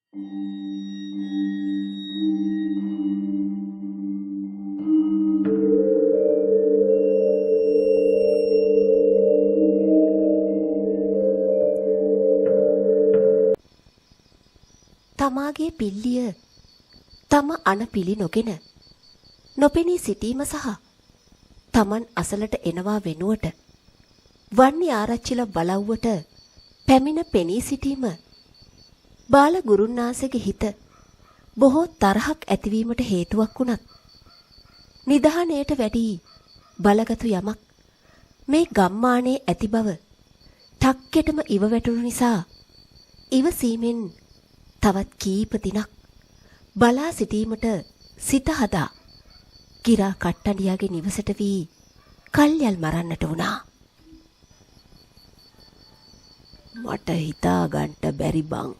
තමාගේ පිල්ලිය තම අන පිළි නොගෙන නොපෙනී සිටීම සහ තමන් අසලට එනවා වෙනුවට වන්නි ආරච්චිලා බලව්වට පැමිණ පෙනී සිටීම බාල ගුරුන්නාන්සේගේ හිත බොහෝ තරහක් ඇතිවීමට හේතුවක් වුණත් නිධානයට වැඩි බලගතු යමක් මේ ගම්මානයේ ඇති බව ටක්කෙටම ඉව වැටුණු නිසා ඉවසීමෙන් තවත් කීප දිනක් බලා සිටීමට සිත හදා ගිරා කට්ටඩියාගේ නිවසට වී කල්යල් මරන්නට වුණා. මට හිතා ගන්නට බැරි බං.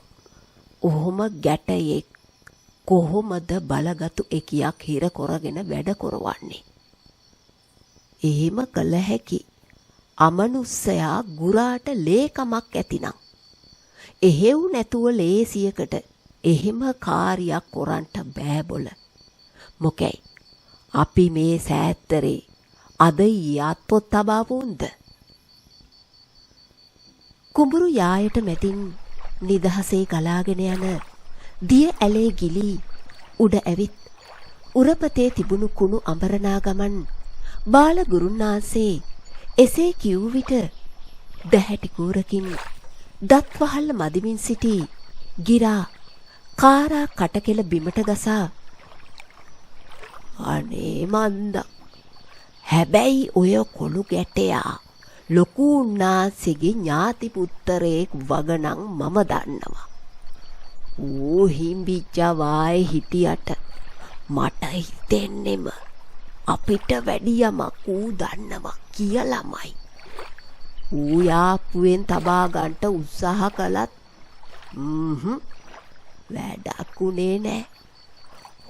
ඔහොම ගැටයෙක් කොහොමද බලගතු එකියක් හිර කොරගෙන වැඩ කරවන්නේ? එහෙම කළ හැකි අමනුස්සයා ගුරාට ලේකමක් ඇතිනම් එහෙව් නැතුව ලේසියකට එහෙම කාර්යයක් කරන්ට බෑ බොල. මොකයි අපි මේ සෑත්තරේ අද ඊයත් පොත් තබා වුන්ද? කුඹුරු යායට මැදින් නිදහසේ ගලාගෙන යන දිය ඇලේ ගිලී උඩ ඇවිත් උරපතේ තිබුණු කුණු අඹරනා ගමන් බාල ගුරුන්නාන්සේ එසේ කිව් විට දැහැටි කූරකින් දත් වහල්ල මදිමින් සිටි ගිරා කාරා කටකෙල බිමට ගසා අනේ මන්දා හැබැයි ඔය කොළු ගැටයා ලොකු උන්නාන්සේගේ ඥාති පුත්තරයෙක් වගනම් මම දන්නවා. ඌ හිම්බිච්චවායේ හිටියට මට හිතෙන්නෙම අපිට වැඩි යමක් ඌ දන්නවා කියලාමයි. ඌ යාප්පුවෙන් තබා ගන්නට උත්සාහ කළත් වැඩක් උනේ නෑ.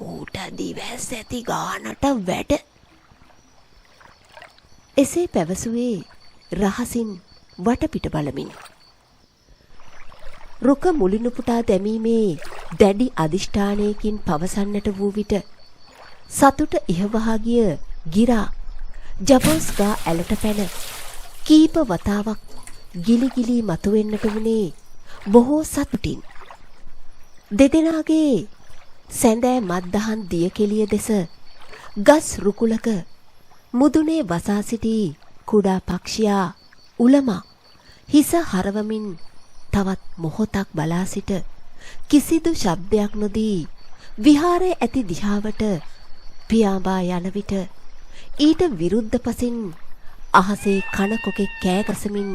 ඌට දිවැස් ඇති ගානට වැඩ. එසේ පැවසුවේ රහසින් වටපිට බලමින්. රුක මුලිනුපුටා දැමීමේ දැඩි අදිෂ්ඨානයකින් පවසන්නට වූ විට සතුට ඉහවහා ගිය ගිරා ජබෝස්ගා ඇලට පැන කීප වතාවක් ගිලි ගිලි මතුවෙන්නට වුණේ බොහෝ සතුටින්. දෙදෙනාගේ සැඳෑ මත්දහන් දිය කෙලිය දෙස ගස් රුකුලක මුදුනේ වසා සිටි කුඩා පක්ෂියා උලමා හිස හරවමින් තවත් මොහොතක් බලා සිට කිසිදු ශබ්දයක් නොදී විහාරයේ ඇති දිහාවට පියාඹා යන විට ඊට විරුද්ධ පසින් අහසේ කන කොකෙක් කෑ ගසමින්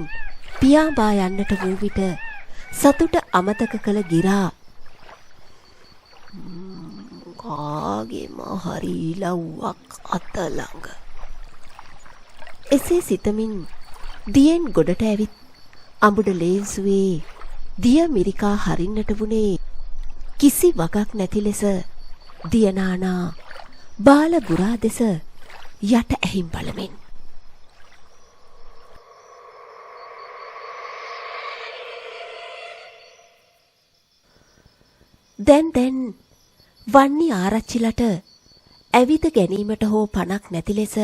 පියාඹා යන්නට වූ විට සතුට අමතක කළ ගිරා කාගේම හරි ලව්වක් අත ළඟ එසේ සිතමින් දියෙන් ගොඩට ඇවිත් අඹුඩ ලේන්සුවේ දිය මිරිකා හරින්නට වුණේ කිසි වගක් නැති ලෙස දියනානා බාල ගුරා දෙස යට ඇහිම් බලමින්. දැන් වන්නි ආරච්චිලට ඇවිද ගැනීමට හෝ පණක් නැති ලෙස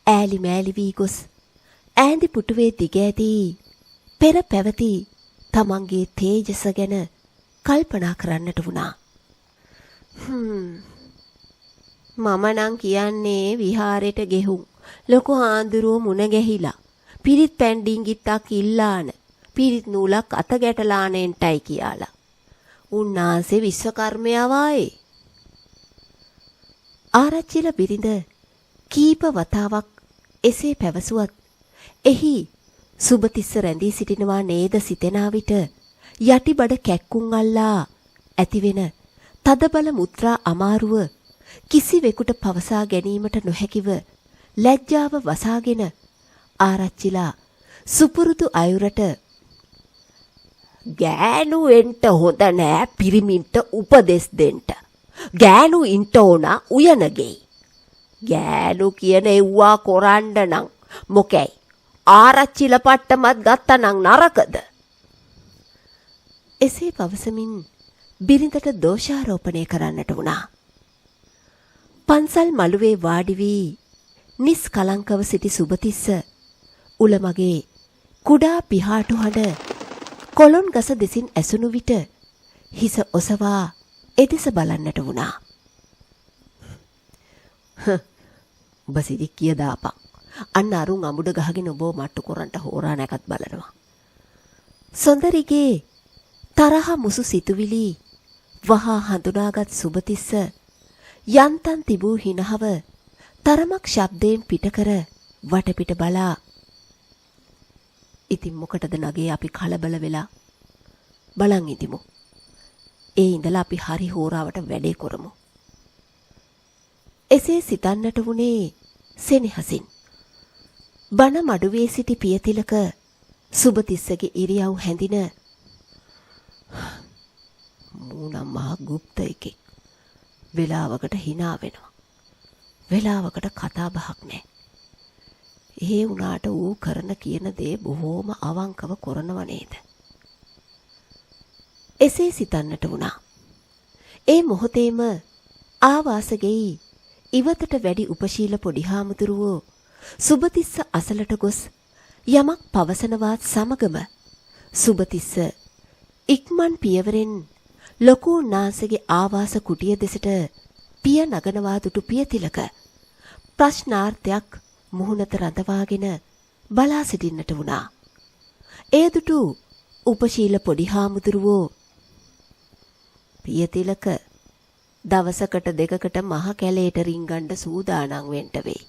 ඈලි මෑලි වී ගොස් ඈඳි පුටුවේ දිග ඇති පෙර පැවති තමන්ගේ තේජස ගැන කල්පනා කරන්නට වුණා. මම නම් කියන්නේ විහාරයට ගෙහුම් ලොකු හාන්දුරුව මුණ ගැහිලා පිරිත් පැන්ඩින්ගිත්තක් ඉල්ලාන පිරිත් නූලක් අත ගැටලානෙන්ටයි කියලා. උන්නාන්සේ විශ්වකර්මයාවායේ. ආරච්චිල බිරිඳ කීප වතාවක් එසේ පැවසුවත් එහි සුබතිස්ස රැඳී සිටිනවා නේද සිතෙනා විට යටිබඩ කැක්කුම් අල්ලා ඇතිවෙන තදබල මුත්‍රා අමාරුව කිසිවෙකුට පවසා ගැනීමට නොහැකිව ලැජ්ජාව වසාගෙන ආරච්චිලා සුපුරුදු අයුරට ගෑනු එන්ට හොඳ නෑ පිරිමින්ට උපදෙස් දෙන්ට. ගෑනු ඉන්ට ඕන උයනගෙයි. ගෑනු කියන එව්වා කොරන්ඩ නං මොකැයි ආරච්චිල පට්ටමත් ගත්තනං නරකද? එසේ පවසමින් බිරිඳට දෝෂාරෝපණය කරන්නට වුණා. පන්සල් මළුවේ වාඩි වී නිස්කලංකව සිටි සුබතිස්ස උලමගේ කුඩා පිහාටු හඬ කොළොන් ගස දෙසින් ඇසුණු විට හිස ඔසවා එදෙස බලන්නට වුණා. ඔබ සිරික් කිය දාපන්. අන්න අරුන් අමුඩ ගහගෙන ඔබව මට්ටු කරන්ට හෝරා නැකත් බලනවා. සොඳරිගේ තරහ මුසු සිතුවිලි වහා හඳුනාගත් සුබතිස්ස යන්තම් තිබූ හිනහව තරමක් ශබ්දයෙන් පිටකර වටපිට බලා ඉතින් මොකටද නගේ අපි කලබල වෙලා බලන් ඉදිමු. ඒ ඉඳලා අපි හරි හෝරාවට වැඩේ කරමු. එසේ සිතන්නට වුණේ සෙනෙහසින්. බණ මඩුවේ සිටි පියතිලක සුබතිස්සගේ ඉරියව් හැඳින මූණම් මහා গুপ্ত එකෙක්. වෙලාවකට hina වෙනවා. වෙලාවකට කතා බහක් නැහැ. ඒ වුණාට ඌ කරන කියන දේ බොහෝම අවංකව කරනව නේද? එසේ සිතන්නට වුණා. ඒ මොහොතේම ආවාසගෙයි ඉවතට වැඩි උපශීල පොඩි හාමුදුරුවෝ සුබතිස්ස අසලට ගොස් යමක් පවසනවත් සමගම සුබතිස්ස ඉක්මන් පියවරෙන් ලොකු නාසගේ ආවාස කුටිය දෙසට පිය නගනවා දුටු පියතිලක ප්‍රශ්නාර්ථයක් මුහුණත රඳවාගෙන බලා සිටින්නට වුණා. එය දුටු උපශීල පොඩි හාමුදුරුවෝ පියතිලක දවසකට දෙකකට මහ කැලේට රින්ගන්න සූදානම් වෙන්න වෙයි.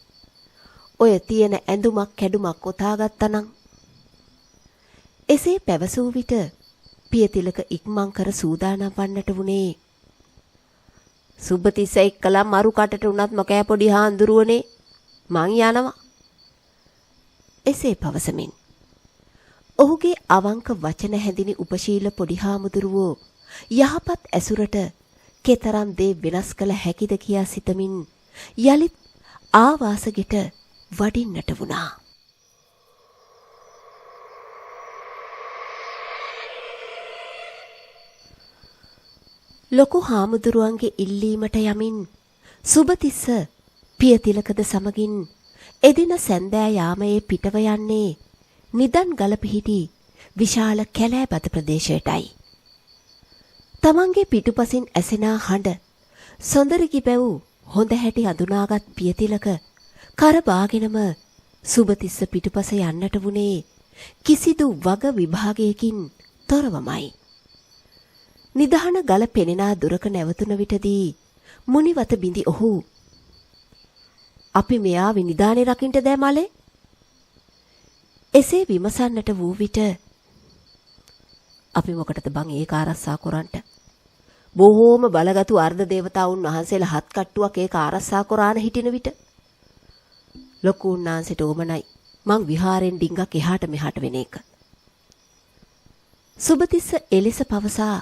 ඔය තියෙන ඇඳුමක් කැඩුමක් ඔතාගත්තනම්. එසේ පැවසූ විට පියතිලක ඉක්මන් කර සූදානම් වන්නට වුණේ. සුබතිස්ස එක්කලා මරු කටට උනත් මොකෑ පොඩි හාමුදුරුවනේ මං යනවා. එසේ පවසමින් ඔහුගේ අවංක වචන හැඳිනි උපශීල පොඩි හාමුදුරුවෝ යහපත් ඇසුරට කෙතරම් දේ වෙනස් කළ හැකිද කියා සිතමින් යලිත් ආවාසගෙට වඩින්නට වුණා. ලොකු හාමුදුරුවන්ගේ ඉල්ලීමට යමින් සුබතිස්ස පියතිලකද සමගින් එදින සැන්දෑ යාමයේ පිටව යන්නේ නිදන් ගල පිහිටි විශාල කැලෑබද ප්‍රදේශයටයි. තමන්ගේ පිටුපසින් ඇසෙනා හඬ සොඳරිගි බැව් හොඳ හැටි හඳුනාගත් පියතිලක කරබාගෙනම සුබතිස්ස පිටුපස යන්නට වුණේ කිසිදු වග විභාගයකින් තොරවමයි. නිදහන ගල පෙනෙනා දුරක නැවතුන විටදී මුනිවත බිඳි ඔහු අපි මෙයා විනිදානේ රකින්ට දැ මලේ. එසේ විමසන්නට වූ විට අපි මොකටද බං ඒක ආරස්සා කරන්නට? බොහෝම බලගතු අර්ධ දේවතාවුන් වහන්සේලා හත් කට්ටුවක් ඒක ආරස්සා කරාන හිටින විට ලොකු උන්නාන්සේට ඕමනයි මං විහාරෙන් ඩිංගක් එහාට මෙහාට වෙන එක. සුබතිස්ස එලෙස පවසා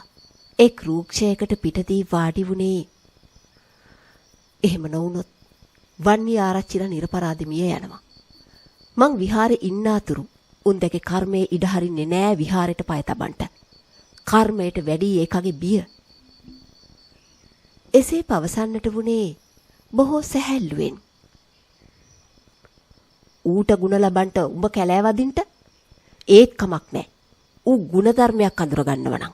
එක් රූක්ෂයකට පිටදී වාඩි වුණේ. එහෙම නොවුනොත් වන්‍ය ආරච්චිලා නිර්පරාදි මිය යනවා. මං විහාරේ ඉන්නාතුරු උන්දගේ කර්මයේ ඉඩ හරින්නේ නෑ විහාරෙට පය තබන්ට. කර්මයට වැඩි ඒකගේ බිය. එසේ පවසන්නට වුණේ බොහෝ සැහැල්ලුවෙන්. ඌට ගුණ ලබන්ට උඹ කැලෑ වදින්ට ඒත් කමක් නෑ. ඌ ගුණධර්මයක් අඳුර ගන්නව නම්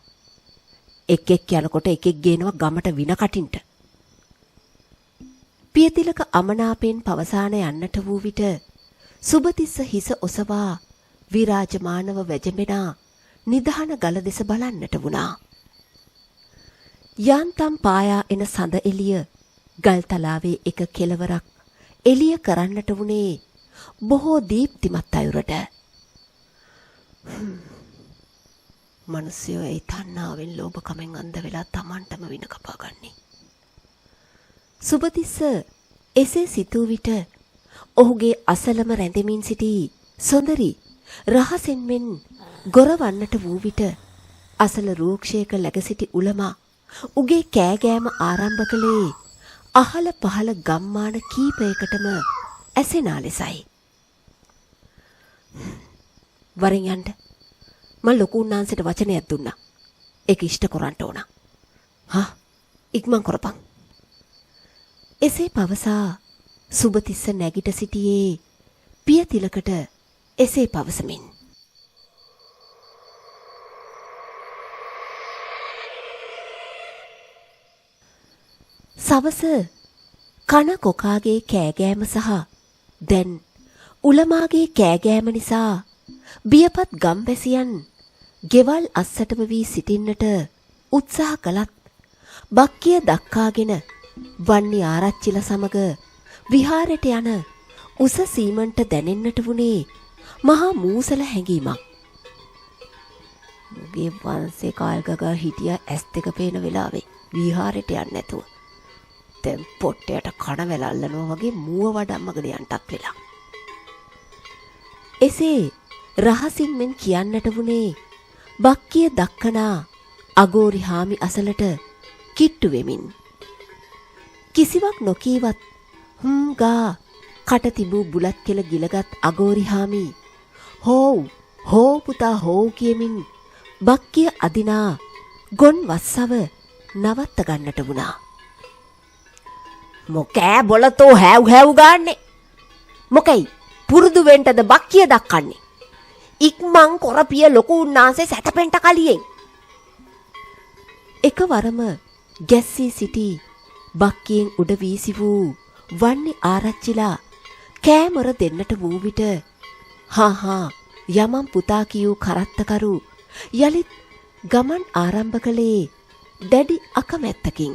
එක් යනකොට එකෙක් ගේනවා ගමට වින කටින්ට. පියතිලක අමනාපෙන් පවසාන යන්නට වූ විට සුබතිස්ස හිස ඔසවා විරාජමානව වැජඹෙනා නිදහන ගල දෙස බලන්නට වුණා. යාන්තම් පායා එන සඳ එළිය ගල්තලාවේ එක කෙළවරක් එළිය කරන්නට වුණේ බොහෝ දීප්තිමත් අයුරට. මනුස්සයෝ ඒ තණ්හාවෙන් ලෝභකමෙන් අන්ධ වෙලා Tamanටම වින කපා ගන්නේ. සුබතිස්ස එසේ සිතූ විට ඔහුගේ අසලම රැඳෙමින් සිටි සොඳරි රහසෙන් මෙන් ගොරවන්නට වූ විට අසල රූක්ෂයක läග සිටි උලමා උගේ කෑගෑම ආරම්භ කළේ අහල පහල ගම්මාන කීපයකටම ඇසෙනා ලෙසයි. වරින් යන්න මම ලොකු උන්නාන්සේට වචනයක් දුන්නා. ඒක ඉෂ්ට කරන්න ඕන. හා ඉක්මන් කරපන්. එසේ පවසා සුබතිස්ස නැගිට සිටියේ පියතිලකට එසේ පවසමින්. සවස කන කොකාගේ කෑගෑම සහ දැන් උලමාගේ කෑගෑම නිසා බියපත් ගම්වැසියන් ගෙවල් අස්සටම වී සිටින්නට උත්සාහ කළත් බක්කිය දක්කාගෙන වන්නි ආරච්චිල සමග විහාරයට යන උස සීමන්ට දැනෙන්නට වුණේ මහා මූසල හැඟීමක්. මුගේ වංශේ කාල්ගගා හිටිය ඇස් දෙක පේන වෙලාවේ විහාරයට යන්නේ නැතුව දැන් පොට්ටයට කන වැලල්ලනවා වගේ මුව වඩම්මගෙන යන්නටත් වෙලා. එසේ රහසින් මෙන් කියන්නට වුණේ බක්කිය දක්කනා අගෝරි හාමි අසලට කිට්ටු වෙමින්. කිසිවක් නොකීවත් හුම්ගා කට තිබූ බුලත් කෙල ගිලගත් අගෝරි හාමි හෝ පුතා හෝ කියමින් බක්කිය අදිනා ගොන් වස්සව නවත්ත ගන්නට වුණා. මොකෑ බොලතෝ හැව් ගාන්නේ. මොකයි පුරුදු වෙන්ටද බක්කිය දක්කන්නේ. ඉක්මන් කොරපිය ලොකු උන්නාසේ සැතපෙන්ට කලියෙන්. එකවරම ගැස්සී සිටි බක්කියෙන් උඩ වීසි වූ වන්නි ආරච්චිලා කෑමොර දෙන්නට වූ විට හා යමන් පුතා කියූ කරත්තකරු යළිත් ගමන් ආරම්භ කළේ දැඩි අකමැත්තකින්.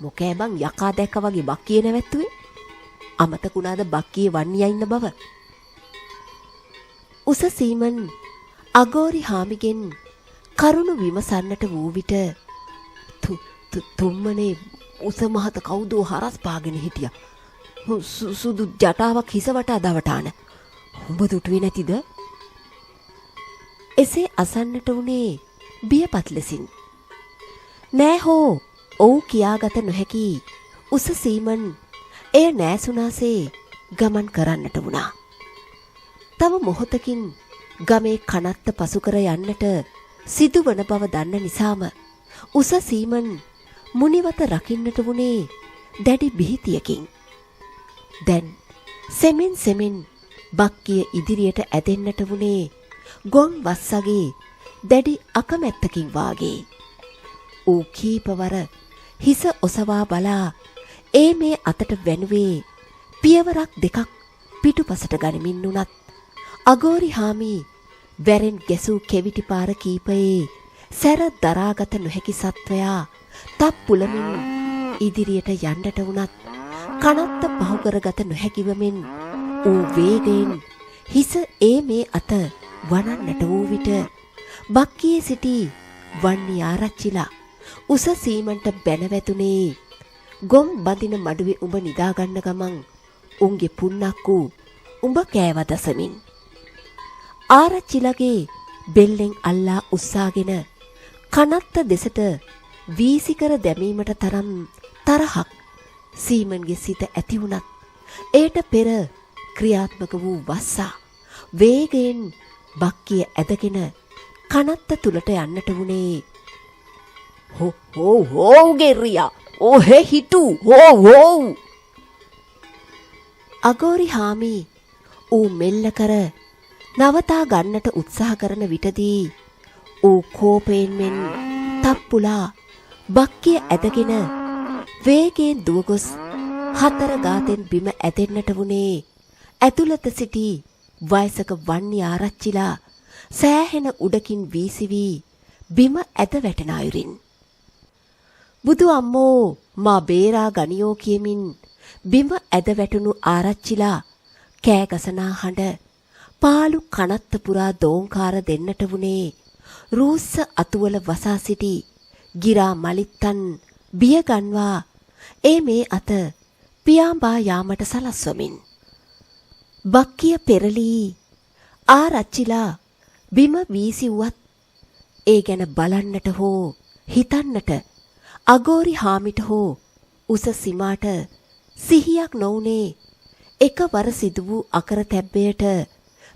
මොකෑ බං යකා දැක්ක වගේ බක්කිය නැවැත්තුවේ? අමතකුණාද බක්කියේ වන්නියා ඉන්න බව? උස සීමන් අගෝරි හාමිගෙන් කරුණු විමසන්නට වූ විට තුම්මනේ උස මහත කවුදෝ හරස් පාගෙන හිටියා. සුදු ජටාවක් හිස වටා දවටාන. උඹ දුටුවේ නැතිද? එසේ අසන්නට උනේ බියපත් ලෙසින්. නෑ හෝ ඔව් කියාගත නොහැකි උස සීමන් එය නෑසුනාසේ ගමන් කරන්නට වුණා. තව මොහොතකින් ගමේ කනත්ත පසු කර යන්නට සිදුවන බව දන්න නිසාම උස සීමන් මුනිවත රකින්නට වුණේ දැඩි බිහිතියකින්. දැන් සෙමෙන් බක්කිය ඉදිරියට ඇදෙන්නට වුණේ ගොන් වස්සගේ දැඩි අකමැත්තකින් වාගේ. ඌ කීපවර හිස ඔසවා බලා ඒ මේ අතට වැනුවේ පියවරක් දෙකක් පිටුපසට ගනිමින් උනත් අගෝරි හාමි වැරෙන් ගැසූ කෙවිටි පාර කීපයේ සැර දරාගත නොහැකි සත්වයා තප්පුලමින් ඉදිරියට යන්නට වුණත් කනත්ත පහු කරගත නොහැකිවමින් ඌ වේගයෙන් හිස ඒ මේ අත වනන්නට වූ විට බක්කියේ සිටි වන්නි ආරච්චිලා උස සීමන්ට බැනවැතුනේ ගොම් බඳින මඩුවේ උඹ නිදාගන්න ගමන් උන්ගේ පුන්නක්කු උඹ කෑවදසමින්. ආරච්චිලගේ බෙල්ලෙන් අල්ලා උස්සාගෙන කනත්ත දෙසට වීසිකර දැමීමට තරම් තරහක් සීමන්ගේ සිත ඇති වුණත් එයට පෙර ක්‍රියාත්මක වූ වස්සා වේගයෙන් බක්කිය ඇදගෙන කනත්ත තුලට යන්නට වුණේ. හෝ ගෙරියා ඕහෙ හිටු හෝ අගෝරි හාමි ඌ මෙල්ල කර නවතා ගන්නට උත්සාහ කරන විටදී ඌ කෝපයෙන් මෙන් තප්පුලා බක්කිය ඇදගෙන වේගයෙන් දුවගොස් හතර ගාතෙන් බිම ඇදෙන්නට වුණේ ඇතුළත සිටි වයසක වන්නි ආරච්චිලා සෑහෙන උඩකින් වීසිවී බිම ඇද වැටෙන අයුරින්. බුදු අම්මෝ මා බේරා ගනියෝ කියමින් බිම ඇද වැටුණු ආරච්චිලා කෑගසනා හඬ පාළු කනත්ත පුරා දෝංකාර දෙන්නට වුණේ රූස්ස අතුවල වසා සිටි ගිරා මලිත්තන් බිය ගන්වා ඒ මේ අත පියාඹා යාමට සලස්වමින්. බක්කිය පෙරලී ආරච්චිලා බිම වීසිව්වත් ඒ ගැන බලන්නට හෝ හිතන්නට අගෝරි හාමිට හෝ උස සීමාට සිහියක් නොවුනේ එකවර සිදු වූ අකර තැබ්බයට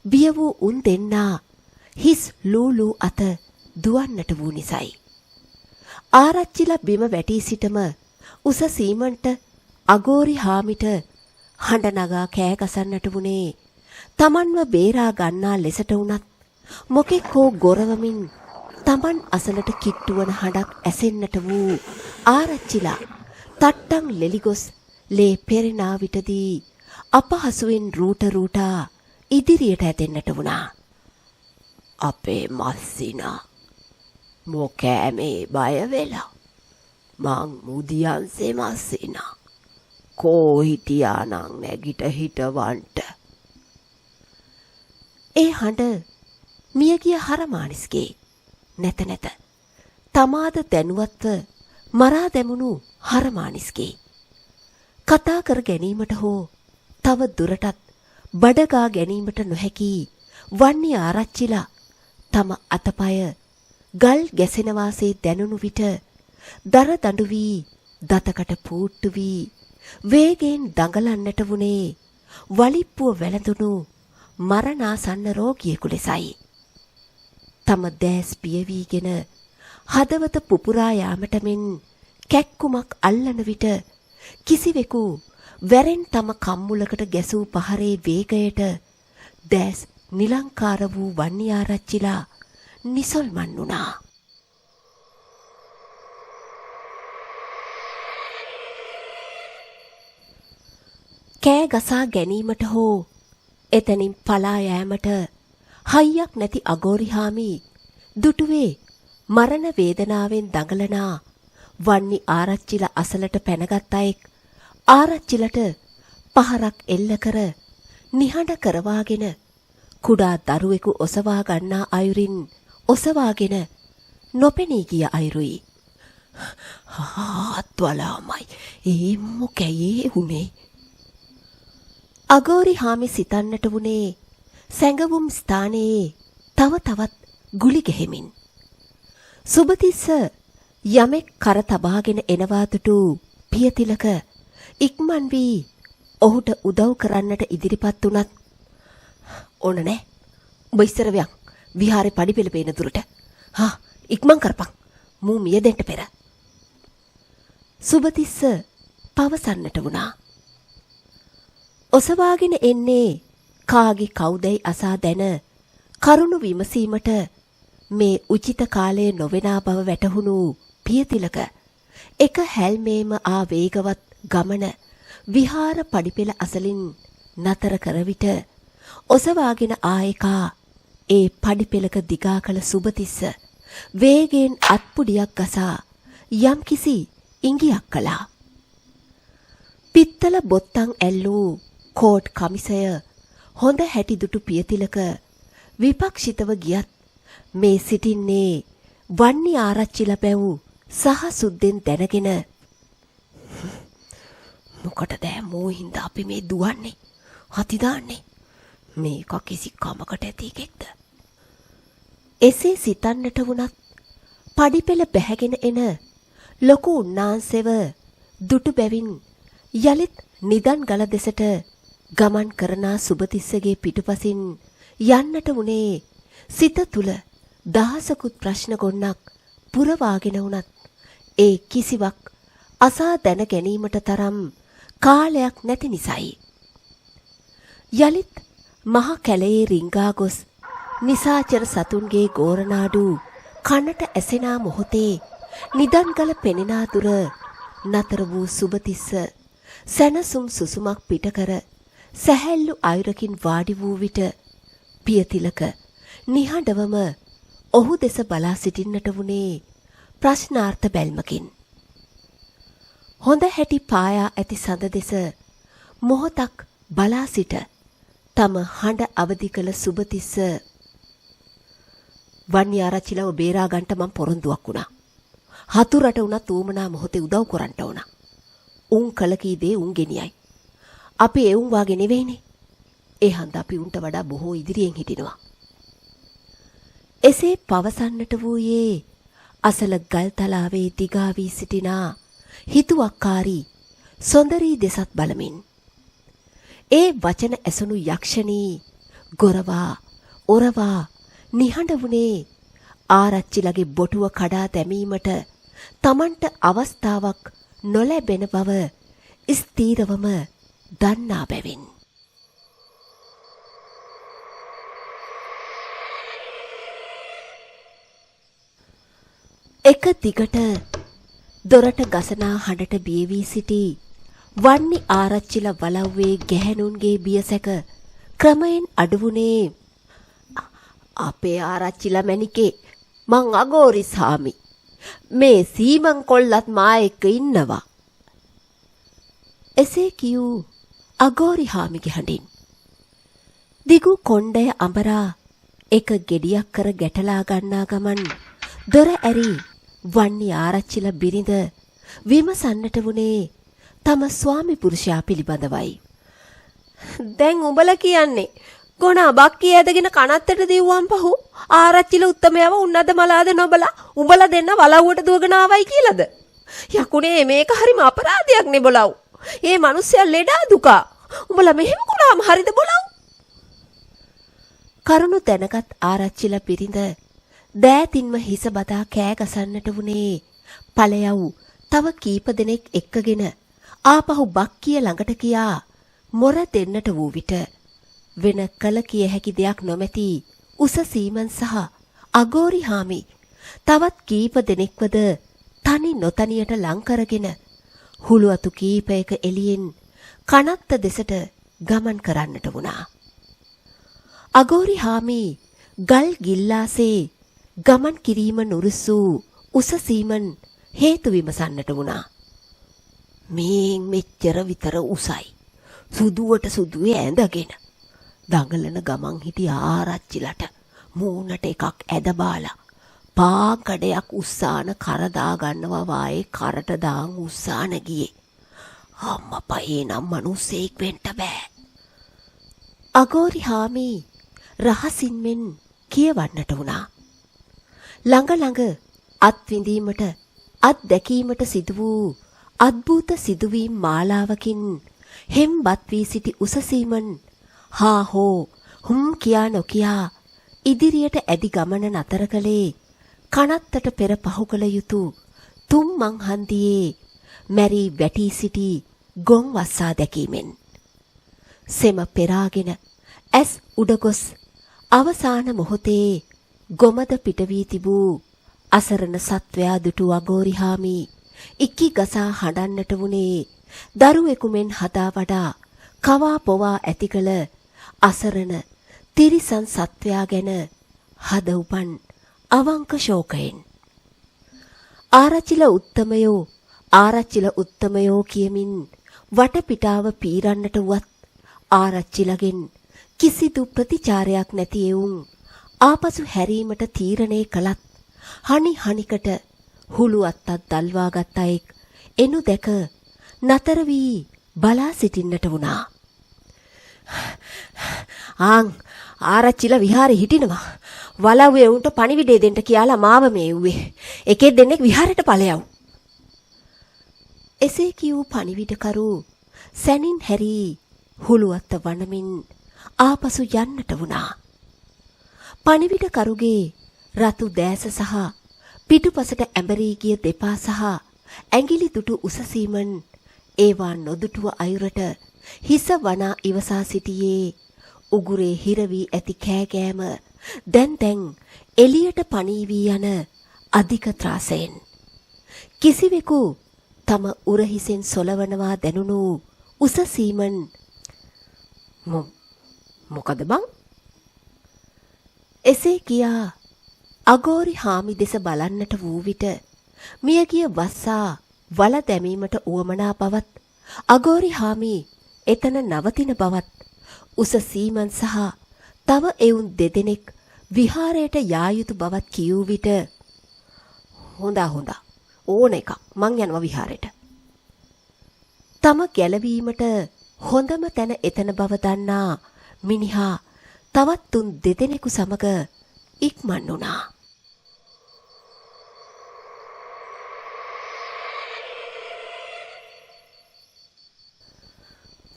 බිය වූ උන් දෙන්නා හිස් ලූලූ අත දුවන්නට වූ නිසයි. ආරච්චිලා බිම වැටී සිටම උස සීමන්ට අගෝරි හාමිට හඬ නගා කෑ ගසන්නට වුණේ තමන්ව බේරා ගන්නා ලෙසට වුණත් මොකෙක් හෝ ගොරවමින් තමන් අසලට කිට්ටුවන හඬක් ඇසෙන්නට වූ ආරච්චිලා තට්ටම් ලෙලිගොස් ලේ පෙරෙනා විටදී අපහසුවෙන් රූටා ඉදිරියට ඇදෙන්නට වුණා. අපේ මස්සිනා මොකෑමේ බය වෙලා මං මුදියන්සේ මස්සිනා කෝ හිටියානං නැගිට හිටවන්ට. ඒ හඬ මියගිය හරමානිස්ගේ නැත නැත තමාද දැනුවත්ව මරා දැමුණු හරමානිස්ගේ කතා කර ගැනීමට හෝ තව දුරටත් බඩගා ගැනීමට නොහැකි වන්නේ ආරච්චිලා තම අතපය ගල් ගැසෙන වාසේ දැනුණු විට දර දඬු වී දතකට පූට්ටු වී වේගයෙන් දඟලන්නට වුණේ වලිප්පුව වැළඳුණු මරණාසන්න රෝගියෙකු ලෙසයි. තම දැස් පියවීගෙන හදවත පුපුරා යාමට මෙන් කැක්කුමක් අල්ලන විට කිසිවෙකු වැරෙන් තම කම්මුලකට ගැසූ පහරේ වේගයට දැස් නිලංකාර වූ වන්නේ ආරච්චිලා නිසල්මන් වුණා. කෑ ගසා ගැනීමට හෝ එතනින් පලා යෑමට හයියක් නැති අගෝරිහාමි දුටුවේ මරණ වේදනාවෙන් දඟලනා වන්නි ආරච්චිලා අසලට පැනගත් අයෙක් ආරච්චිලට පහරක් එල්ල කර නිහඬ කරවාගෙන කුඩා දරුවෙකු ඔසවා ගන්නා අයුරින් ඔසවාගෙන නොපෙනී ගිය අයුරුයි. හාත්වලාමයි ඒ මොකැයේ උනේ. අගෝරිහාමි සිතන්නට වුණේ සැඟවුම් ස්ථානයේ තව තවත් ගුලි ගැහෙමින්. සුබතිස්ස යමෙක් කර තබාගෙන එනවා දුටු පියතිලක ඉක්මන් වී ඔහුට උදව් කරන්නට ඉදිරිපත් වුණත් ඕන නෑ උඹ ඉස්සර වියන් විහාරේ පඩිපෙළ පේන දුරට ඉක්මන් කරපන් මූ මියදෙන්න පෙර සුබතිස්ස පවසන්නට වුණා. ඔසවාගෙන එන්නේ කාගේ කවුදයි අසා දැන කරුණු විමසීමට මේ උචිත කාලය නොවෙනා බව වැටහුණු පියතිලක එක හැල්මේම ආ වේගවත් ගමන විහාර පඩිපෙළ අසලින් නතර කර විට ඔසවාගෙන ආයකා ඒ පඩිපෙළක දිගා කළ සුබතිස්ස වේගයෙන් අත්පුඩියක් ගසා යම්කිසි ඉඟියක් කළා. පිත්තල බොත්තම් ඇල්ලූ කෝට් කමිසය හොඳ හැටි දුටු පියතිලක විපක්ෂිතව ගියත් මේ සිටින්නේ වන්නි ආරච්චිලා බැව් සහ සුද්දෙන් දැනගෙන මොකටද මෝ හින්දා අපි මේ දුවන්නේ හති දාන්නේ මේක කිසි කමකට ඇති එකෙක්ද. එසේ සිතන්නට වුණත් පඩිපෙළ බැහැගෙන එන ලොකු උන්නාන්සෙව දුටු බැවින් යලිත් නිදන් ගල දෙසට ගමන් කරනා සුබතිස්සගේ පිටුපසින් යන්නට වුණේ සිත තුල දහසකුත් ප්‍රශ්න ගොන්නක් පුරවාගෙන වුණත් ඒ කිසිවක් අසා දැන ගැනීමට තරම් කාලයක් නැති නිසයි. යලිත් මහ කැලයේ රිංගා ගොස් නිසාචර සතුන්ගේ ගෝරනාඩු කනට ඇසෙනා මොහොතේ නිදන්ගල පෙනෙනා දුර නතර වූ සුබතිස්ස සැනසුම් සුසුමක් පිටකර සැහැල්ලු අයුරකින් වාඩි වූ විට පියතිලක නිහඬවම ඔහු දෙස බලා සිටින්නට වුණේ ප්‍රශ්නාර්ථ බැල්මකින්. හොඳ හැටි පායා ඇති සඳ දෙස මොහොතක් බලා සිට තම හඬ අවදි කළ සුබතිස්ස වන්නි ආරච්චිලව බේරා ගන්නට මම පොරොන්දුවක් වුණා. හතුරට උනත් ඌමනා මොහොතේ උදව් කරන්න ඕන. උන් කල කී දේ උන් ගෙනියයි. අපි එවුන් වාගේ නෙවෙයිනේ. ඒ හන්ද අපි උන්ට වඩා බොහෝ ඉදිරියෙන් හිටිනවා. එසේ පවසන්නට වූයේ අසල ගල්තලාවේ දිගා වී සිටිනා හිතුවක්කාරී සොඳරී දෙසත් බලමින්. ඒ වචන ඇසුණු යක්ෂණී ගොරවා ඔරවා නිහඬ වුණේ ආරච්චිලගේ බොටුව කඩා දැමීමට තමන්ට අවස්ථාවක් නොලැබෙන බව ස්ථීරවම දන්නා බැවින්. එක දිගට දොරට ගසනා හඬට බිය වී සිටි වන්නි ආරච්චිලා වලව්වේ ගැහැණුන්ගේ බියසැක ක්‍රමයෙන් අඩුවුණේ. අපේ ආරච්චිලා මැනිකේ මං අගෝරි සාමි. මේ සීමන් කොල්ලත් මා එක්ක ඉන්නවා. එසේ කියූ අගෝරි හාමිගේ හඬින් දිගු කොණ්ඩය අඹරා එක ගෙඩියක් කර ගැටලා ගන්නා ගමන් දොර ඇරි වන්නි ආරච්චිලා බිරිඳ විමසන්නට වුණේ තම ස්වාමි පුරුෂයා පිළිබඳවයි. දැන් උඹලා කියන්නේ ගොනා බක්කිය ඇදගෙන කනත්තට දිව්වම් පහු ආරච්චිලා උත්තමයව උන්නද මලාද නොබලා උඹලා දෙන්න වලව්වට දුවගෙන ආවයි කියලාද? යකුනේ මේක හරිම අපරාධයක් නේ බොලව්. ඒ මිනිස්සයා ලෙඩා දුකා. උඹලා මෙහෙම කුණාම හරිද බොලව්? කරුණු දැනගත් ආරච්චිලා බිරිඳ දෑතින්ම හිස බදා කෑ ගසන්නට වුණේ. ඵලයව් තව කීප දෙනෙක් එක්කගෙන ආපහු බක්කිය ළඟට කියා මොර දෙන්නට වූ විට වෙන කල කිය හැකි දෙයක් නොමැති උස සීමන් සහ අගෝරි හාමි තවත් කීප දෙනෙක්වද තනි නොතනියට ලං කරගෙන හුළු අතු කීපයක එළියෙන් කනත්ත දෙසට ගමන් කරන්නට වුණා. අගෝරි හාමි ගල් ගිල්ලාසේ ගමන් කිරීම නුරුස්සූ උස සීමන් හේතු විමසන්නට වුණා. මේ මෙච්චර විතර උසයි. සුදුවට සුදුවේ ඇඳගෙන දඟලන ගමන් හිටි ආරච්චිලට මූණට එකක් ඇද බාලා පාකඩයක් උස්සාන කර දා ගන්නවා වායේ කරට දාන් උස්සාන ගියේ. අම්මපා නම් මිනිස්සෙක් වෙන්න බෑ. අගෝරි හාමි රහසින් මෙන් කියවන්නට වුණා. ළඟ ළඟ අත් විඳීමට අත් දැකීමට සිදු වූ අద్භූත සිදුවීම් මාලාවකින් හෙම්බත් වී සිටි උසසීමන් හා හෝ හුම් කියා නොකියා ඉදිරියට ඇදි ගමන නතර කළේ කනත්තට පෙර පහු කළ යුතු තුම් මං හන්දියේ මැරී වැටී සිටි ගොන් වස්සා දැකීමෙන්. සෙම පෙරාගෙන ඇස් උඩගොස් අවසාන මොහොතේ ගොමද පිට වී තිබූ අසරණ සත්වයා දුටු අගෝරි හාමි ඉක්කි ගසා හඬන්නට වුණේ දරුවෙකු මෙන් හදා වඩා කවා පොවා ඇති කළ අසරණ තිරිසන් සත්වයා ගැන හද උපන් අවංක ශෝකයෙන්. ආරච්චිලා උත්තමයෝ කියමින් වටපිටාව පීරන්නට වුවත් ආරච්චිලගෙන් කිසිදු ප්‍රතිචාරයක් නැති එවුන් ආපසු හැරීමට තීරණය කළත් හනි හනිකට හුළු අත්තක් දල්වාගත් අයෙක් එනු දැක නතර වී බලා සිටින්නට වුණා. ආරච්චිලා විහාරේ හිටිනවා. වලව්වේ උන්ට පණිවිඩය දෙන්න කියලා මාව මේව්වේ. එකෙක් දෙන්නෙක් විහාරයට ඵලයව්. එසේ කියූ පණිවිඩකරු සැනින් හැරී හුළු අත්ත වනමින් ආපසු යන්නට වුණා. පණිවිඩකරුගේ රතු දෑස සහ පිටුපසට ඇඹරී ගිය දෙපා සහ ඇඟිලි දුටු උසසීමන් ඒවා නොදුටුව අයුරට හිස වනා ඉවසා සිටියේ උගුරේ හිරවී ඇති කෑගෑම දැන් එළියට පණී වී යන අධික ත්‍රාසයෙන්. කිසිවෙකු තම උරහිසෙන් සොලවනවා දැනුණු උසසීමන් මොකද බං? එසේ කියා අගෝරි හාමි දෙස බලන්නට වූ විට මියගිය වස්සා වල දැමීමට උවමනා බවත් අගෝරි හාමි එතන නවතින බවත් උසසීමන් සහ තව එවුන් දෙදෙනෙක් විහාරයට යා යුතු බවත් කියූ විට හොඳා ඕන එකක් මං යනවා විහාරයට. තම ගැලවීමට හොඳම තැන එතන බව දන්නා මිනිහා තවත් තුන් දෙදෙනෙකු සමග ඉක්මන් වුණා.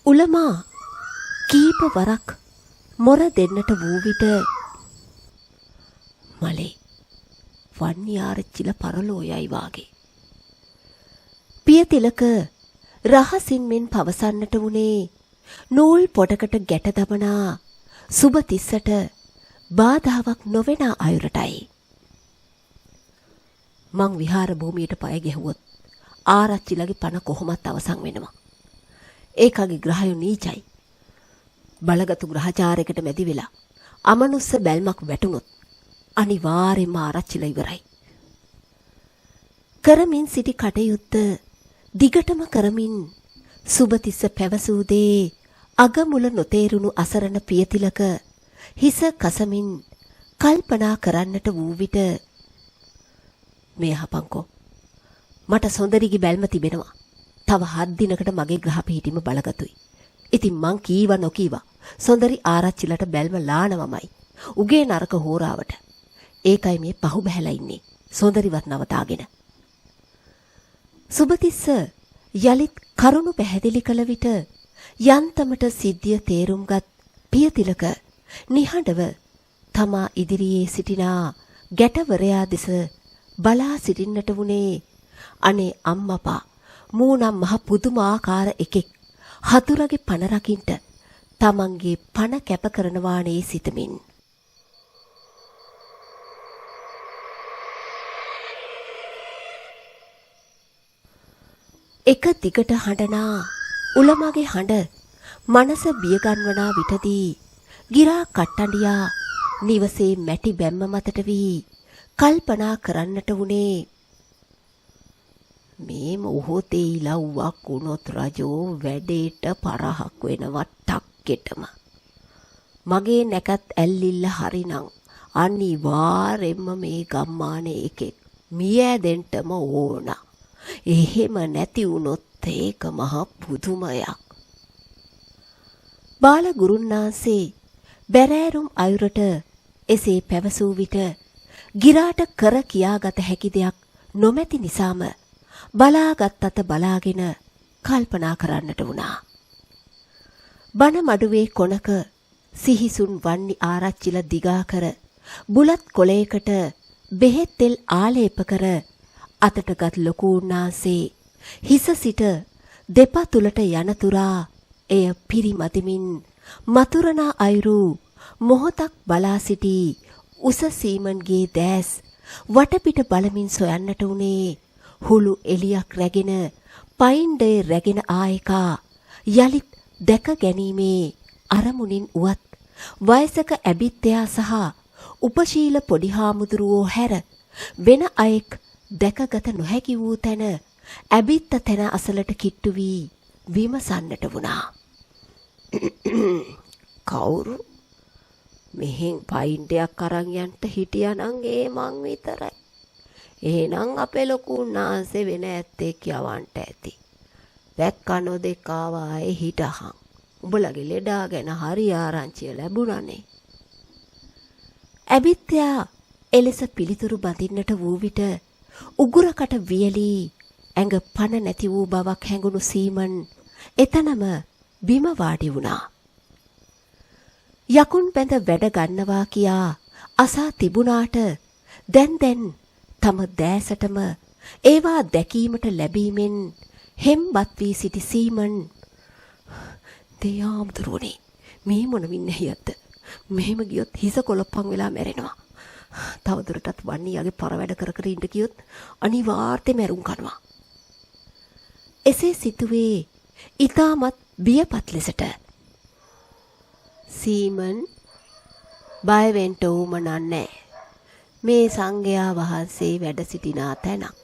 උලමා කීප වරක් මොර දෙන්නට වූ විට මලේ වන්නි ආරච්චිලා පරලෝ යයි වාගේ පියතිලක රහසින් මෙන් පවසන්නට වුණේ නූල් පොඩකට ගැට දමනා සුබතිස්සට බාධාවක් නොවන අයුරටයි. මං විහාර භූමියට පය ගැහුවොත් ආරච්චිලගේ පණ කොහොමත් අවසන් වෙනවා. ඒකගේ ග්‍රහයෝ නීචයි. බලගතු ග්‍රහචාරයකට මැදි වෙලා අමනුස්ස බැල්මක් වැටුනොත් අනිවාර්යයෙන්ම ආරච්චිලා ඉවරයි. කරමින් සිටි කටයුත්ත දිගටම කරමින් සුබතිස්ස පැවසූ දේ අගමුල නොතේරුණු අසරණ පියතිලක හිස කසමින් කල්පනා කරන්නට වූ විට මේ හපංකෝ මට සොඳරිගේ බැල්ම තිබෙනවා. තව 7 දිනකට මගේ ග්‍රහ පිහිටීම බලගතුයි. ඉතින් මං කීවා නොකීවා සොඳරි ආරච්චිලට බැල්ම ලානවමයි. උගේ නරක හෝරාවට. ඒකයි මේ පහු බහැලා ඉන්නේ. සොඳරිවත් නවතාගෙන. සුබතිස්ස යලිත් කරුණු පැහැදිලි කළ විට යන්තමට සිද්ධිය තේරුම්ගත් පියතිලක නිහඬව තමා ඉදිරියේ සිටිනා ගැටවරයා දෙස බලා සිටින්නට වුණේ. අනේ අම්මපා මූනම් මහ පුදුමාකාර එකෙක් හතුරගේ පණ රකින්ට තමන්ගේ පණ කැප කරනවානේ සිතමින්. එක දිගට හඬනා උලමගේ හඬ මනස බියගන්වනා විටදී ගිරා කට්ටඬියා නිවසේ මැටි බැම්ම මතට වී කල්පනා කරන්නට වුණේ මේ මොහොතේ ඉලව්වක් වුණොත් රජෝ වැඩේට පරහක් වෙනවා ටක්කෙටම. මගේ නැකත් ඇල්ලිල්ල හරිනම් අනිවාර්යෙන්ම මේ ගම්මානේ එකෙක් මියැදෙන්නම ඕන. එහෙම නැති වුණොත් ඒක මහ පුදුමයක්. බාල ගුරුන්නාන්සේ බැරෑරුම් අයුරට එසේ පැවසූ විට ගිරාට කර කියාගත හැකි දෙයක් නොමැති නිසාම බලාගත් අත බලාගෙන කල්පනා කරන්නට වුණා. බණ මඩුවේ කොනක සිහිසුන් වන්නි ආරච්චිල දිගා කර බුලත් කොලයකට බෙහෙත් තෙල් ආලේප කර අතටගත් ලොකු උන්නාන්සේ හිස සිට දෙපතුලට යනතුරා එය පිරිමදිමින් මතුරනා අයුරු මොහොතක් බලා සිටි උස සීමන්ගේ දැස් වටපිට බලමින් සොයන්නට උනේ හුළු එලියක් රැගෙන පයින්ඩේ රැගෙන ආයකා යලිත් දැක ගැනීමේ අරමුණින් උවත් වයසක ඇබිත්තයා සහ උපශීල පොඩි හාමුදුරුවෝ හැර වෙන අයෙක් දැකගත නොහැකි වූ තැන ඇබිත්ත තැන අසලට කිට්ටු වී විමසන්නට වුණා. කවුරු මෙහෙන් පයින්ඩයක් අරන් යන්න හිටියානම් ඒ මං විතරයි. එහෙනම් අපේ ලොකු උන්නාන්සේ වෙන ඇත්තෙක් යවන්ට ඇති. දැක්කා නොදෙක්කා වායේ හිටහන්. උඹලගේ ලෙඩා ගැන හරි ආරංචිය ලැබුණානේ. ඇබිත්‍යා එලෙස පිළිතුරු බඳින්නට වූ විට උගුරකට වියලී ඇඟ පණ නැති වූ බවක් හැඟුණු සීමන් එතනම බිම වාඩි වුණා. යකුන් බැඳ වැඩ ගන්නවා කියා අසා තිබුණාට දැන් තම දෑසටම ඒවා දැකීමට ලැබීමෙන් හෙම්බත් වී සිටි සීමන් දෙයාම්දුරුවනේ මේ මොන වින්නහියක්ද? මෙහෙම ගියොත් හිස කොලොප්පන් වෙලා මැරෙනවා. තවදුරටත් වන්නේගේ පර වැඩ කර කර ඉඳ ගියොත් අනිවාර්යයෙන් මැරුම් කනවා. එසේ සිතුවේ ඊටමත් බියපත් ලෙසට. සීමන් බය වෙන්න ඕම නෑ. මේ සංඝයා වහන්සේ වැඩ සිටිනා තැනක්.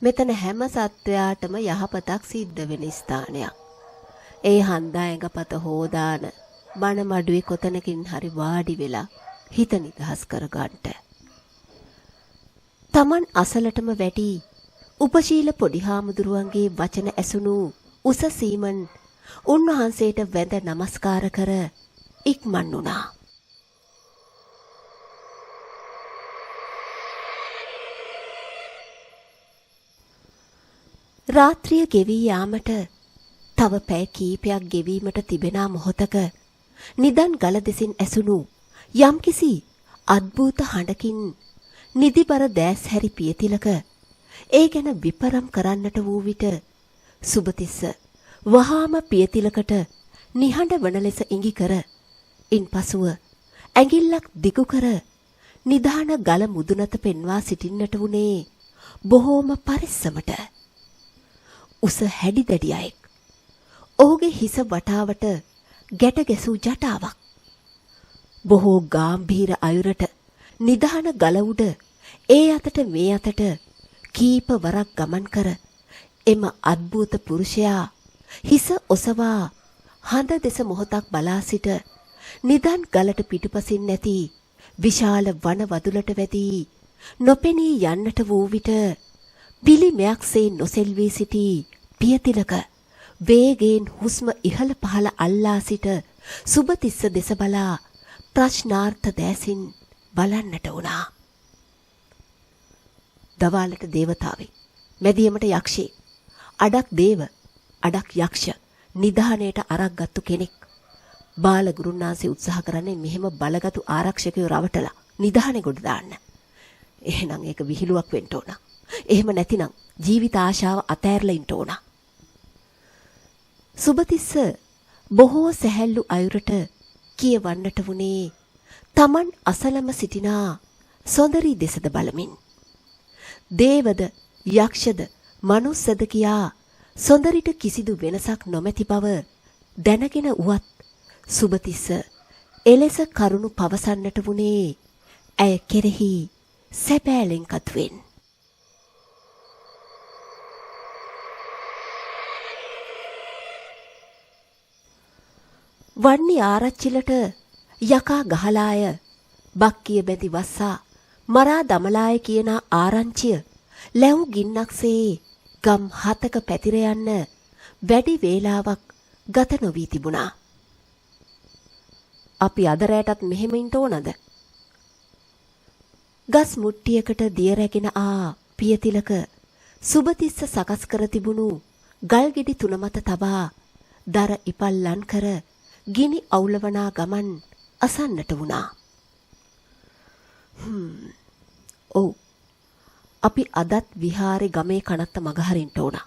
මෙතන හැම සත්වයාටම යහපතක් සිද්ධ වෙන ස්ථානයක්. ඒ හන්දා ඇඟපත හොදාන බණ මඩුවේ කොතනකින් හරි වාඩි වෙලා හිත නිදහස් කරගන්නට. Taman අසලටම වැඩි උපශීල පොඩි හාමුදුරුවන්ගේ වචන ඇසුණු උස සීමන් උන්වහන්සේට වැඳ නමස්කාර කර ඉක්මන් වුණා. රාත්‍රිය ගෙවී යාමට තව පැය කීපයක් ගෙවීමට තිබෙනා මොහොතක නිදන් ගල දෙසින් ඇසුණු යම්කිසි අද්භූත හඬකින් නිදිබර දැස් හැරි පියතිලක ඒ ගැන විපරම් කරන්නට වූ විට සුබතිස්ස වහාම පියතිලකට නිහඬ වන ලෙස ඉඟි කර ඉන්පසුව ඇඟිල්ලක් දිගු කර නිධාන ගල මුදුනත පෙන්වා සිටින්නට වුණේ බොහෝම පරිස්සමට. උස හැඩි දැඩි අයෙක්. ඔහුගේ හිස වටාවට ගැට ගැසූ ජටාවක්. බොහෝ ගාම්භීර අයුරට නිධාන ගල උඩ ඒ අතට මේ අතට කීප වරක් ගමන් කර එම අද්භූත පුරුෂයා හිස ඔසවා හඳ දෙස මොහොතක් බලා සිට නිදන් ගලට පිටුපසින් නැති විශාල වන වදුලට වැදී නොපෙනී යන්නට වූ විට පිළිමයක්සේ නොසෙල්වී සිටි පියතිලක වේගයෙන් හුස්ම ඉහළ පහළ අල්ලා සිට සුබතිස්ස දෙස බලා ප්‍රශ්නාර්ථ දැසින් බලන්නට වුණා. දවාලට දේවතාවෙක්, මැදියමට යක්ෂයෙක්, අඩක් දේව, අඩක් යක්ෂ නිධානයට අරක් ගත්තු කෙනෙක්. බාල ගුරුන්නාන්සේ උත්සාහ කරන්නේ මෙහෙම බලගතු ආරක්ෂකයෝ රවටලා නිධානෙ ගොඩ දාන්න. එහෙනම් ඒක විහිළුවක් වෙන්න ඕන. එහෙම නැතිනම් ජීවිත ආශාව අතෑරලා ඉන්න ඕන. සුබතිස්ස බොහෝ සැහැල්ලු අයුරට කියවන්නට වුණේ තමන් අසලම සිටිනා සොඳරි දෙසද බලමින්. දේවද යක්ෂද මනුස්සද කියා සොඳරිට කිසිදු වෙනසක් නොමැති බව දැනගෙන උවත් සුබතිස්ස එලෙස කරුණු පවසන්නට වුණේ ඇය කෙරෙහි සැබෑලෙන්කත්වෙන්. වන්නි ආරච්චිලට යකා ගහලාය බක්කිය බැඳි වස්සා මරා දමලාය කියන ආරංචිය ලැව් ගින්නක්සේ ගම් 7ක පැතිර යන්න වැඩි වේලාවක් ගත නොවී තිබුණා. අපි අද රැටත් මෙහෙම ඉන්න ඕනද? ගස් මුට්ටියකට දිය රැගෙන ආ පියතිලක සුබතිස්ස සකස් කර තිබුණු ගල් ගෙඩි 3 මත තබා දර ඉපල්ලන් කර ගිනි අවුලවනා ගමන් අසන්නට වුණා. ඔව්, අපි අදත් විහාරේ ගමේ කනත්ත මගහරින්න ඕන.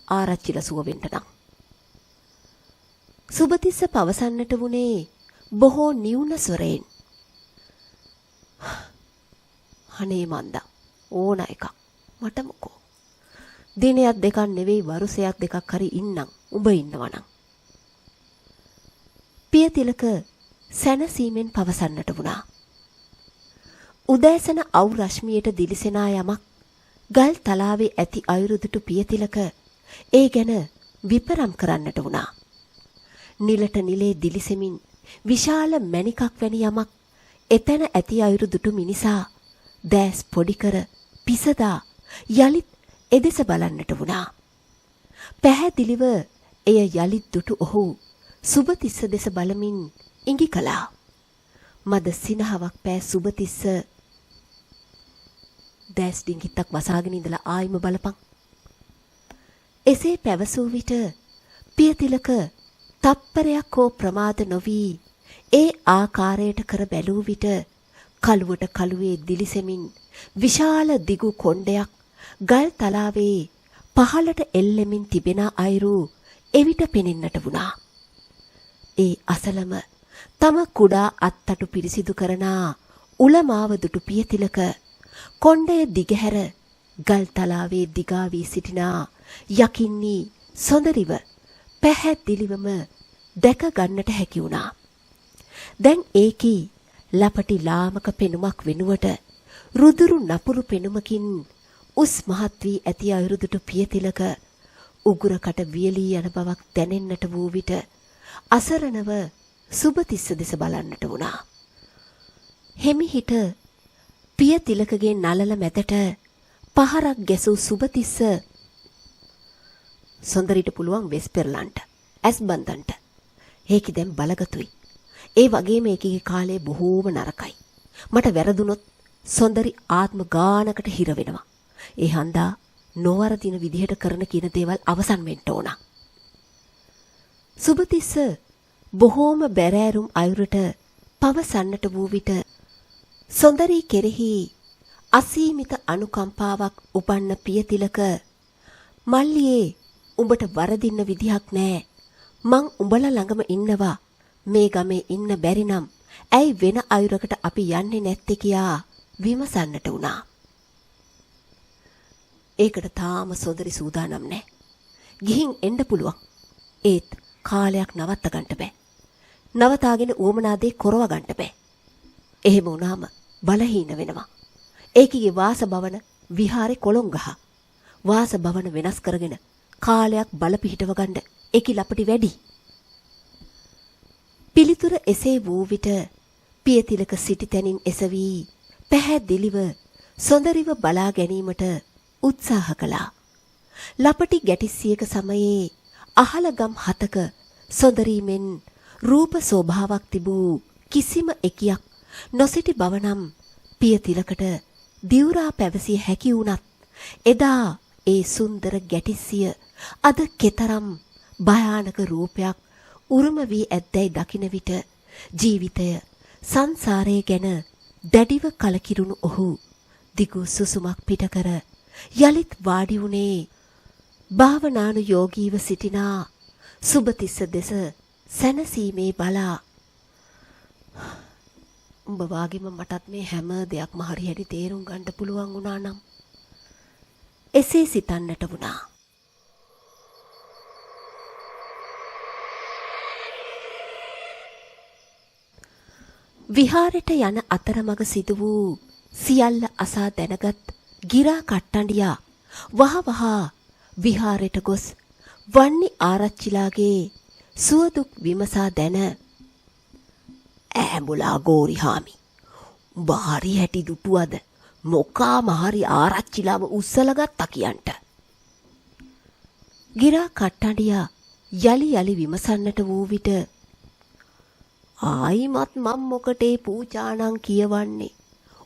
ආරච්චිලා සුව වෙන්න නම්. සුබතිස්ස පවසන්නට වුණේ බොහෝ නිවුන ස්වරයෙන්. අනේ මන්දා ඕන එකක් මට මොකෝ. දිනයක් දෙකක් නෙවෙයි වරුසයක් දෙකක් හරි ඉන්නම් උඹ ඉන්නවනම්. පියතිලක සැනසීමෙන් පවසන්නට වුණා. උදෑසන අවු රශ්මියට දිලිසෙනා යමක් ගල් තලාවේ ඇති අයුරුදුටු පියතිලක ඒ ගැන විපරම් කරන්නට වුණා. නිලට නිලේ දිලිසෙමින් විශාල මණිකක් වැනි යමක් එතන ඇති අයුරුදුටු මිනිසා දැස් පොඩි කර පිසදා යලිත් එදෙස බලන්නට වුණා. පැහැදිලිව එය යලිත් දුටු ඔහු සුබතිස්ස දෙස බලමින් ඉඟි කළා. මද සිනහවක් පෑ සුබතිස්ස දැස් ඩිංගිත්තක් වසාගෙන ඉඳලා ආයිම බලපන්. එසේ පැවසූ විට පියතිලක තප්පරයක් හෝ ප්‍රමාද නොවී ඒ ආකාරයට කර බැලූ විට කළුවට කළුවේ දිලිසෙමින් විශාල දිගු කොණ්ඩයක් ගල් තලාවේ පහළට එල්ලෙමින් තිබෙන අයුරු එවිට පෙනෙන්නට වුණා. ඒ අසලම තම කුඩා අත්තටු පිරිසිදු කරන උලමාව දුටු පියතිලක කොණ්ඩය දිගහැර ගල් තලාවේ දිගා වී සිටින යකින්නි සොඳරිව පැහැදිලිවම දැක ගන්නට හැකි වුණා. දැන් ඒකී ලපටි ලාමක පෙනුමක් වෙනුවට රුදුරු නපුරු පෙනුමකින් උස් මහත් වී ඇති අයුරුදුට පියතිලක උගුරකට වියලී යන බවක් දැනෙන්නට වූ විට අසරණව සුබතිස්ස දෙස බලන්නට වුණා. හෙමිහිට පියතිලකගේ නලල මැදට පහරක් ගැසූ සුබතිස්ස සොඳරිට පුළුවන් වෙස් පෙරලන්ට ඇස් බන්දන්ට. ඒකි දැන් බලගතුයි. ඒ වගේම ඒකගේ කාලය බොහෝම නරකයි. මට වැරදුනොත් සොඳරි ආත්ම ගානකට හිර වෙනවා. ඒ හන්දා නොවරදින විදිහට කරන කියන දේවල් අවසන් වෙන්න ඕන. සුබතිස්ස බොහෝම බැරෑරුම් අයුරට පවසන්නට වූ විට සොඳරි කෙරෙහි අසීමිත අනුකම්පාවක් උපන්න පියතිලක මල්ලියේ උඹට වරදින්න විදිහක් නෑ. මං උඹලා ළඟම ඉන්නවා. මේ ගමේ ඉන්න බැරි නම් ඇයි වෙන අයුරකට අපි යන්නේ නැත්තේ කියා විමසන්නට වුණා. ඒකට තාම සොඳරි සූදානම් නෑ. ගිහින් එන්න පුළුවන්. ඒත් කාලයක් නවත්ත ගන්න බෑ. නවතාගෙන උවමනාදේ කරව ගන්න බෑ. එහෙම වුණාම බලහීන වෙනවා. ඒකගේ වාසභවන විහාරේ කොළොන් ගහ. වාසභවන වෙනස් කරගෙන කාලයක් බල පිහිටව ගන්න ඒකි ලපටි වැඩි. පිළිතුර එසේ වූ විට පියතිලක සිටි තැනින් එසවි පැහැදිලිව සොඳරිව බලා ගැනීමට උත්සාහ කළා. ලපටි ගැටිස්සියක සමයේ අහලගම් 7ක සොඳරීමෙන් රූප ස්වභාවක් තිබූ කිසිම එකියක් නොසිටි බව නම් පියතිලකට දිවුරා පැවසිය හැකි වුණත් එදා ඒ සුන්දර ගැටිස්සිය අද කෙතරම් භයානක රූපයක් උරුම වී ඇද්දැයි දකින විට ජීවිතය සංසාරය ගැන දැඩිව කලකිරුණු ඔහු දිගු සුසුමක් පිටකර යලිත් වාඩි වුණේ භාවනානුයෝගීව සිටිනා සුබතිස්ස දෙස සැනසීමේ බලා. උඹ වාගේම මටත් මේ හැම දෙයක්ම හරියට තේරුම් ගන්න පුළුවන් වුණා නම් එසේ සිතන්නට වුණා. විහාරයට යන අතරමඟ සිදු වූ සියල්ල අසා දැනගත් ගිරා කට්ටඬියා වහවහ විහාරයට ගොස් වන්නි ආරච්චිලාගේ සුවදුක් විමසා දැන ඈඹුලා ගෝරිහාමි උඹ හරි හැටි දුටුවද මොකා මහරි ආරච්චිලාව උස්සලගත්තා කියන්ට. ගිරා කට්ටඬියා යලි යලි විමසන්නට වූ විට ආයිමත් මම මොකටේ පූජාණන් කියවන්නේ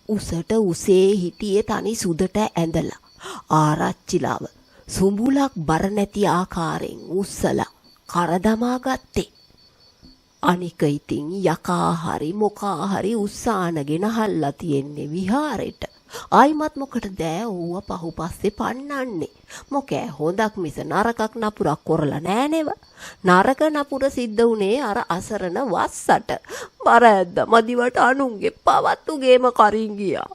උසට උසේ හිටියේ තනි සුදට ඇඳලා ආරච්චිලාව සුඹුලක් බර නැති ආකාරයෙන් උස්සලා කරදමා ගත්තේ. අනික ඉතින් යකා හරි මොකා හරි උස්සානගෙන හල්ලා තියෙන්නේ විහාරෙට. ආයිමත් මොකටද ඌව පහුපස්සේ පන්නන්නේ? මොකෑ හොඳක් මිස නරකක් නපුරක් කරලා නෑනේව. නරක නපුර සිද්ධ වුණේ අර අසරණ වස්සට. බර ඇද්ද මදිවට අනුන්ගේ පවත්තුගේම කරින් ගියා.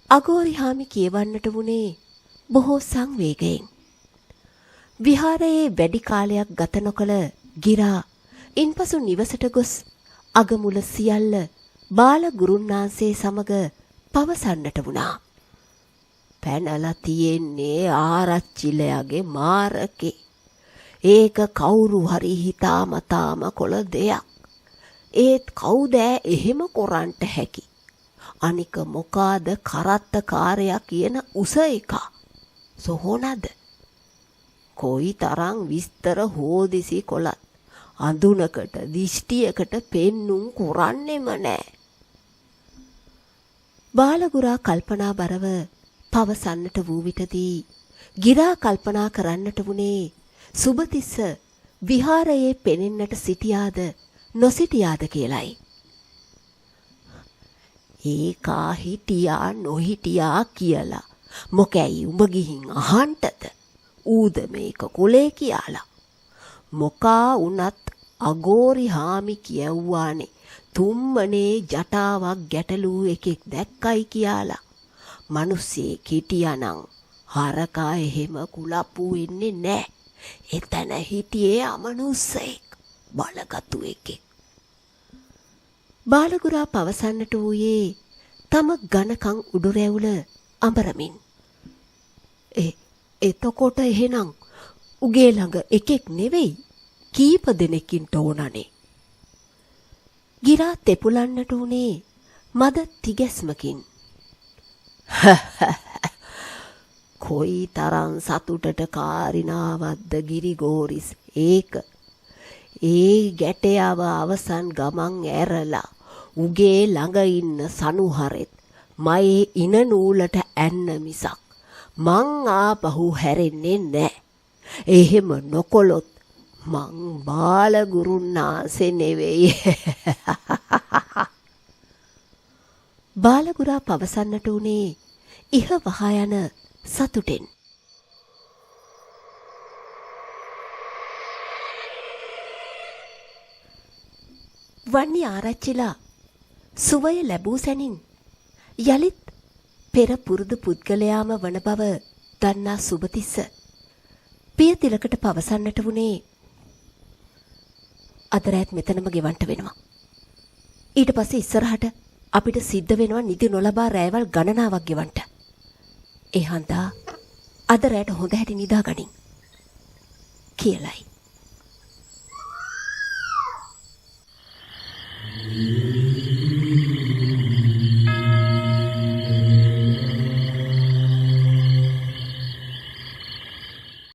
අගෝරිහාමි කියවන්නට වුණේ බොහෝ සංවේගයෙන්. විහාරයේ වැඩි කාලයක් ගත නොකළ ගිරා ඉන්පසු නිවසට ගොස් අගමුල සියල්ල බාල ගුරුන්නාන්සේ සමග පවසන්නට වුණා. පැනලා තියෙන්නේ ආරච්චිලයාගේ මාරකේ. ඒක කවුරු හරි හිතාමතාම කොළ දෙයක්. ඒත් කවුද එහෙම කොරන්ට හැකි? අනික මොකාද කරත්තකාරයා කියන උස එක? සොහොනද? කොයි තරම් විස්තර හෝදිසි කොළත් අඳුනකට දිෂ්ටියකට පෙන්නුම් කරන්නෙම නෑ. බාලගුරා කල්පනා බරව පවසන්නට වූ විටදී ගිරා කල්පනා කරන්නට වුණේ සුබතිස්ස විහාරයේ පෙනෙන්නට සිටියාද නොසිටියාද කියලයි. ඒකා හිටියා නොහිටියා කියලා මොකැයි උඹ ගිහින් අහන්ටද? ඌද මේක කුලේ කියලා. මොකා වුණත් අගෝරිහාමි කියව්වානේ තුම්මනේ ජටාවක් ගැටලූ එකෙක් දැක්කයි කියලා. මිනිස්සෙක් හිටියානම් හරකා එහෙම කුලප්පු වෙන්නේ නෑ. එතන හිටියේ අමනුස්සෙක් බලගත්තු එකෙක්. බාලගුරා පවසන්නට වූයේ තම ඝනකම් උඩු රැවුල අඹරමින්. එතකොට එහෙනම් උගේ ළඟ එකෙක් නෙවෙයි කීප දෙනෙකින්ට ඕනනේ. ගිරා තෙපුලන්නට උනේ මද තිගැස්මකින්. කොයි තරම් සතුටට කාරිනාවද්ද ගිරිගෝරිස් ඒක. ඒ ගැටයව අවසන් ගමන් ඇරලා උගේ ළඟ ඉන්න සනුහරෙත් මයේ ඉන නූලට ඇන්න මිසක් මං ආපහු හැරෙන්නේ නෑ. එහෙම නොකොලොත් මං බාල ගුරුන්නාසේ නෙවෙයි. බාලගුරා පවසන්නට උනේ ඉහ වහා යන සතුටෙන්. වන්නි ආරච්චිලා සුවය ලැබූ සැනින් යලිත් පෙර පුරුදු පුද්ගලයාම වන බව දන්නා සුබතිස්ස පියතිලකට පවසන්නට වුණේ අද රැත් මෙතනම ගෙවන්ට වෙනවා. ඊට පස්සේ ඉස්සරහට අපිට සිද්ධ වෙනවා නිදි නොලබා රැයවල් ගණනාවක් ගෙවන්ට. ඒ හන්දා අද රැට හොඳ හැටි නිදා ගනින් කියලයි.